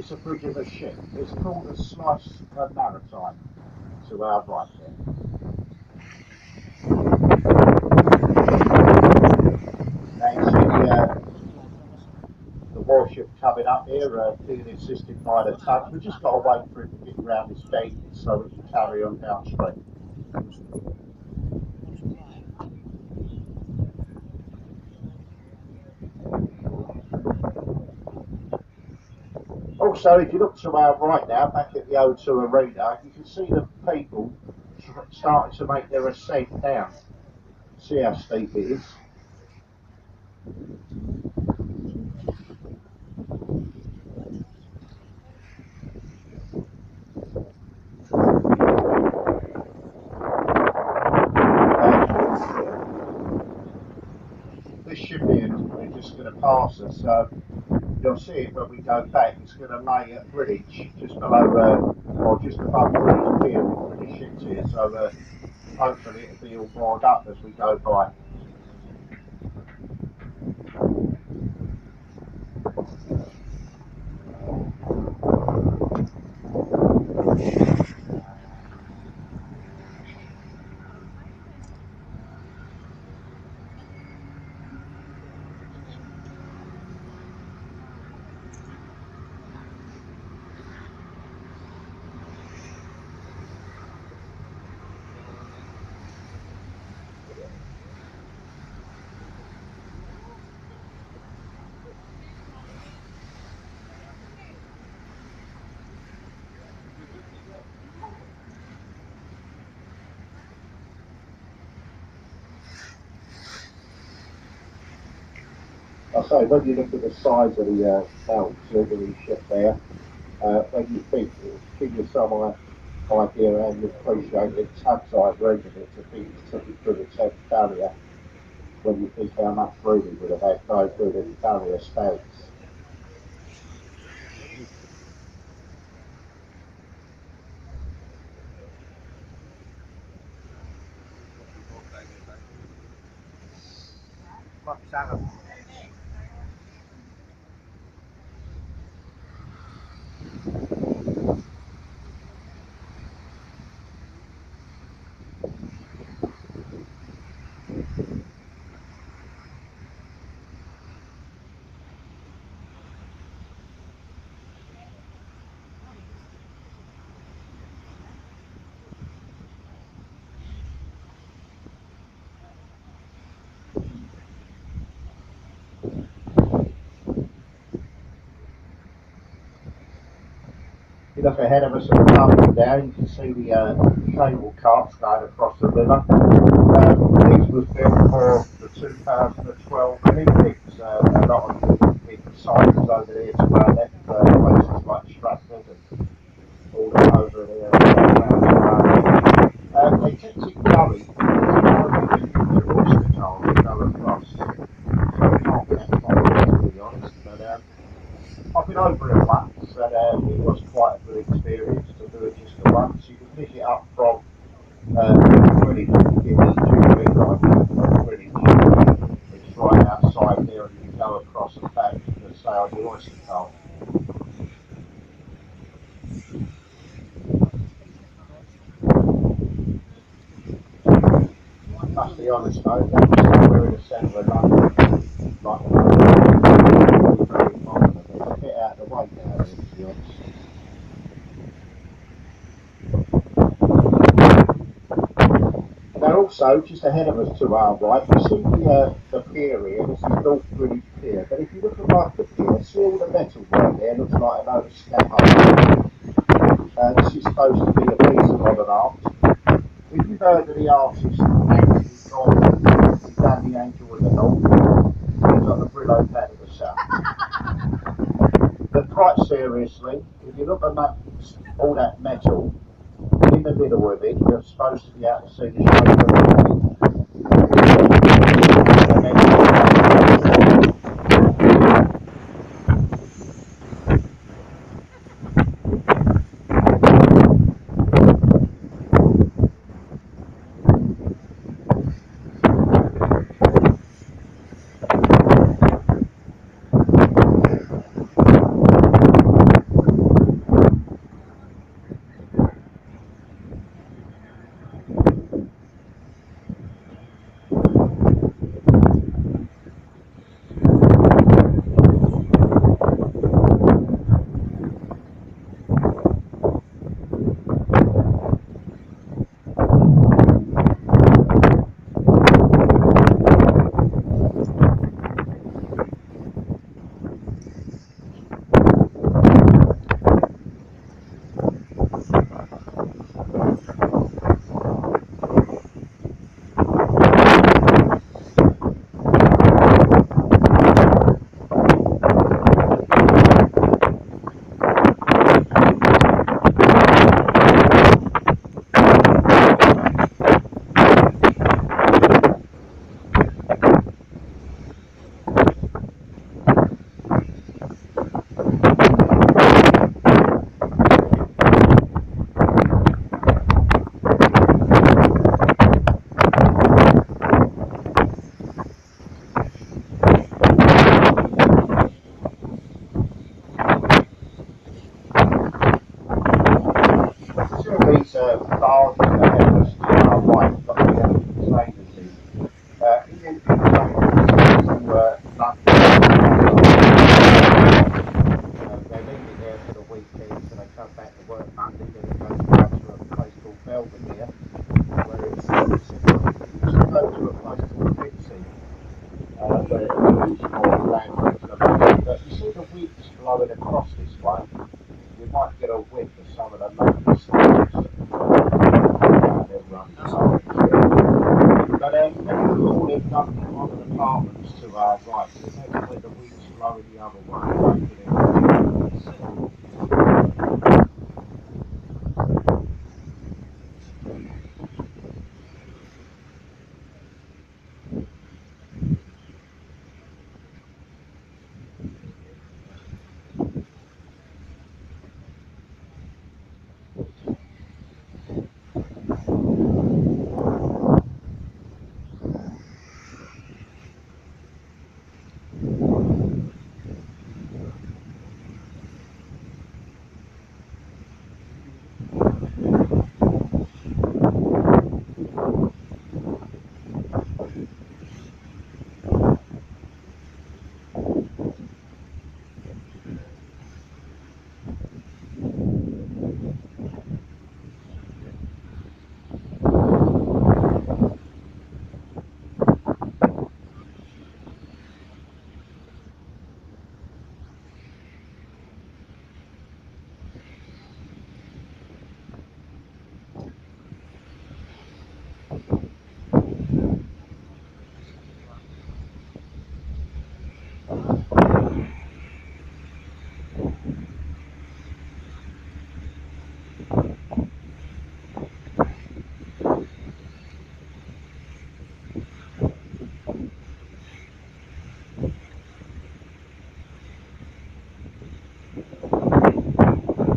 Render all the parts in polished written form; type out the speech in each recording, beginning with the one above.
it's a bridge of a ship. It's called a slice maritime to our right there. Now you see the warship coming up here, being assisted by the tugs. We've just got to wait for it to get around this gate so we can carry on downstream. Also, if you look to our right now, back at the O2 Arena, you can see the people starting to make their ascent down. See how steep it is. This ship here is just going to pass us, so you'll see it when we go back. It's going to lay at Greenwich, just below, or just above Greenwich Pier with the ships here, so hopefully it'll be all moored up as we go by. I say, when you look at the size of the auxiliary ship there, when you think, it'll give you some idea and you appreciate the tugs I've rendered it to be took it through the Thames barrier, when you think how much room it would have had going through the barrier spans. If you look ahead of us at the moment down, you can see the cable carts going across the river. These was built for the 2012 Olympics. A lot of the big sites over there to our left, places like Stratford and all that over there. They kept it going. They're oyster coal to go across. So we can't get that far, to be honest. But I've been over it once, and it was quite a good experience to do it just the once. You can pick it up from Greenwich, you can get the Jubilee line from Greenwich. It's right outside there, and you can go across and back to the sail the oyster coal. Must be honest though, we're in the centre of London, like very modern, it's a bit out of the way now, to be honest. Now also, just ahead of us to our right, you see the pier here. This is North Greenwich Pier, but if you look above the pier, see all the metal work there, looks like a load of scaffolding. This is supposed to be a piece of modern art. If you've heard of the artist Anthony Gordon, he's done the Angel of the North, he's on the Brillo Pad of the South. But quite seriously, if you look at that, all that metal, in the middle of it, you're supposed to be able to see the shape of the these barges ahead of us to our right got the containers in. In the containers to they're leaving there for the weekend, so they come back to work Monday, then it goes back to a place called Belvedere, where it's used to go to a place called Dixie, where it was more land reclamation. But you see the winds blowing across this way, you might get a whiff of some of the local stories But when you call it London modern apartments to our right, that's where the wind's blowing the other way.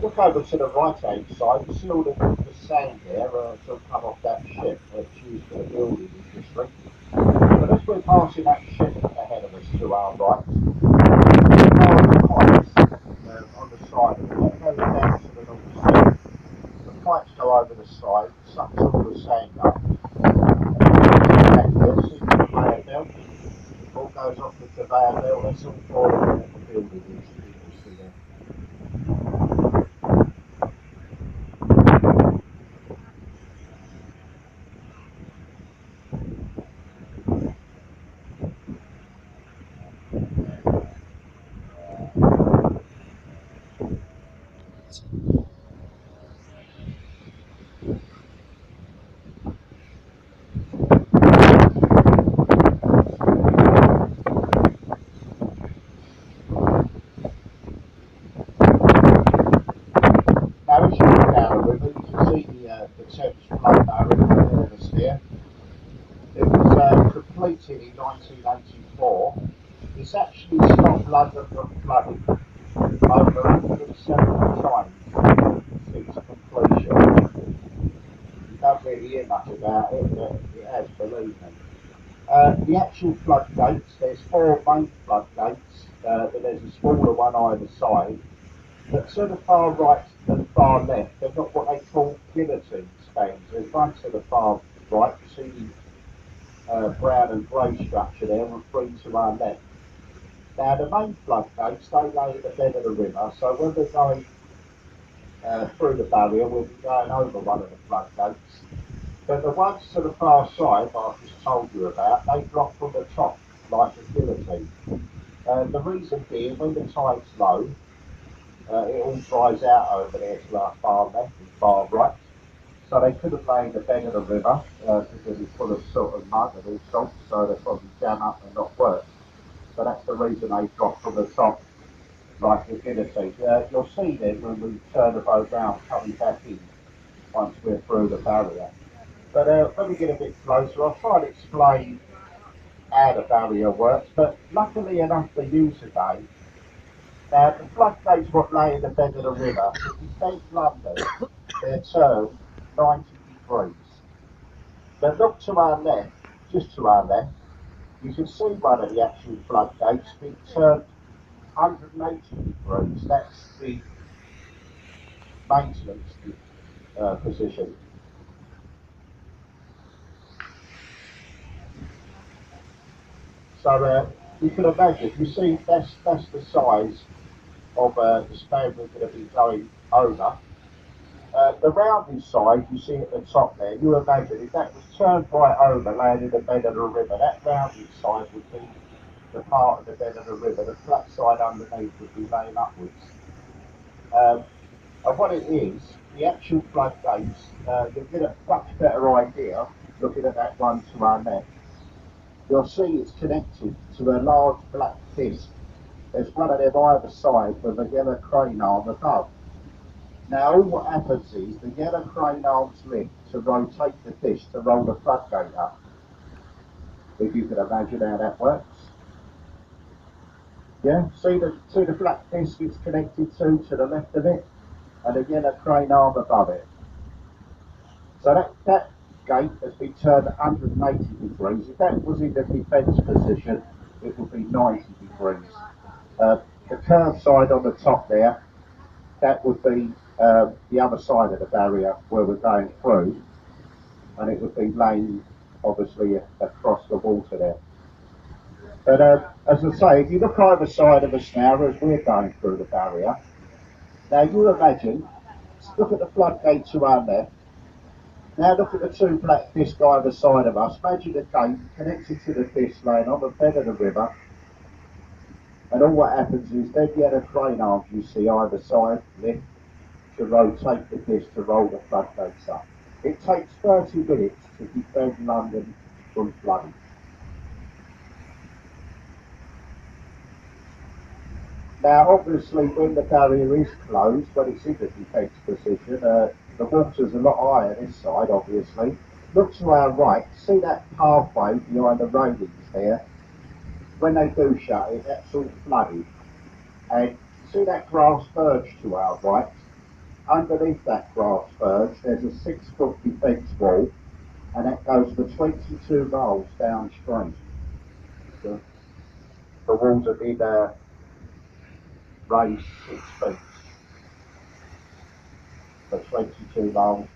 Look over to the right hand side, you see all the sand there to come off that ship that's used for the building industry. But as we're passing that ship ahead of us to our right, the pipes on the side of it go down to the North Sea. The pipes go over the side, sucks all the sand up, and you'll see the conveyor belt. All goes off the conveyor belt, that's all for the building industry there. Now, as you look down the river, you can see the Thames flow barrier ahead of us there. It was completed in 1984. It's actually stopped London from flooding over 170 times since completion. You don't really hear much about it, but it has, believe me. The actual floodgates, there's 4 main floodgates, but there's a smaller one either side. But to the far right and far left, they've got what they call guillotine stands. There's one to the far right, you see the brown and grey structure there, and 3 to our left. Now the main floodgates, they lay at the bed of the river, so when we're going through the barrier, we'll be going over one of the floodgates. But the ones to the far side, that I've just told you about, they drop from the top like a guillotine. The reason being, when the tide's low, it all dries out over there to our far left and far right. So they couldn't lay in the bed of the river because it's full of silt and mud and all sorts, so they probably jam up and not work. So that's the reason they drop from the top like the guillotine. You'll see then when we turn the boat round coming back in once we're through the barrier. But when we get a bit closer, I'll try and explain how the barrier works. But luckily enough for you today, the floodgates what lay in the bed of the river, to defend London, they're turned 90 degrees. But look to our left, just to our left, you can see one of the actual floodgates being turned 180 degrees. That's the maintenance position. So you can imagine, you see that's the size of the span we're going to be going over. The rounded side you see at the top there, you imagine if that was turned right over, laying in the bed of the river, that rounded side would be the part of the bed of the river, the flat side underneath would be laying upwards. And what it is, the actual floodgates, you'll get a much better idea looking at that one to our left. You'll see it's connected to a large black disc. There's one of them either side with a yellow crane arm above. Now all what happens is the yellow crane arms lift to rotate the disc to roll the floodgate up. If you can imagine how that works. Yeah, see the black disc it's connected to the left of it, and a yellow crane arm above it. So that gate has been turned 180 degrees. If that was in the defence position, it would be 90 degrees. The curved side on the top there, that would be the other side of the barrier where we're going through, and it would be laying obviously across the water there. But as I say, if you look either side of us now as we're going through the barrier, now you imagine, look at the floodgate to our left. Now look at the two black discs either side of us. Imagine the gate connected to the disc laying on the bed of the river, and all what happens is then you have a crane arms you see either side lift to rotate the disc to roll the floodgates up. It takes 30 minutes to defend London from flooding. Now obviously when the barrier is closed, when it's in the defence position, the water's a lot higher this side obviously. Look to our right, see that pathway behind the railings there? When they do shut it, that's all flooded. And see that grass verge to our right? Underneath that grass verge, there's a 6-foot defence wall, and that goes for 22 miles downstream. So the walls have been raised 6 feet for 22 miles down.